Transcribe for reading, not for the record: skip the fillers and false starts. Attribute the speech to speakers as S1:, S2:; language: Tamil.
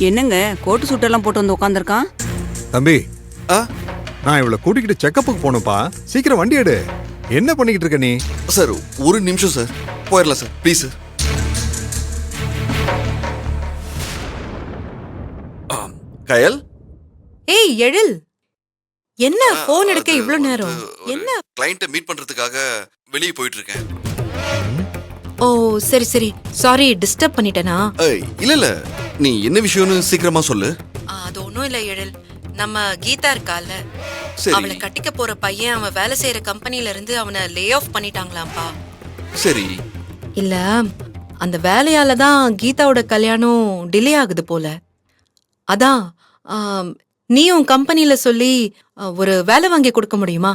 S1: என்னங்க கோட்டு சூட்டெல்லாம் போட்டு வந்து உட்காந்துருக்கான்?
S2: தம்பி,
S3: ஆ
S2: நான் இவளை கூட்டிக்கிட்டு செக்கப்புக்கு போகணும்ப்பா. சீக்கிரம் வண்டி எடு. என்ன பண்ணிக்கிட்டு இருக்க நீ?
S3: சார் ஒரு நிமிஷம் சார், போயிடலாம் சார், ப்ளீஸ் சார். கயல்,
S4: ஏய் எழில், என்ன போன் எடுக்க இவ்ளோ நேரம்? என்ன?
S3: கிளையண்ட்டை மீட் பண்றதுக்காக வெளியே போயிட்டு இருக்கேன்.
S4: ஓ சரி சரி, சாரி டிஸ்டர்ப் பண்ணிட்டேனா?
S3: இல்ல இல்ல, நீ என்ன விஷயம்னு சீக்கிரமா சொல்லு.
S4: அது ஒண்ணும் இல்ல எழில், நம்ம கீதா இருக்கால,
S3: சரி
S4: அவளை கட்டிக்க போற பையன் அவன் வேலை செய்யற கம்பெனில இருந்து அவனை லே ஆஃப் பண்ணிட்டாங்களாம்பா.
S3: சரி.
S4: இல்ல, அந்த வேலையால தான் கீதாவோட கல்யாணம் டிலே ஆகுது போல. அதான் நீயும் கம்பெனில சொல்லி ஒரு வேலை வாங்கி கொடுக்க முடியுமா?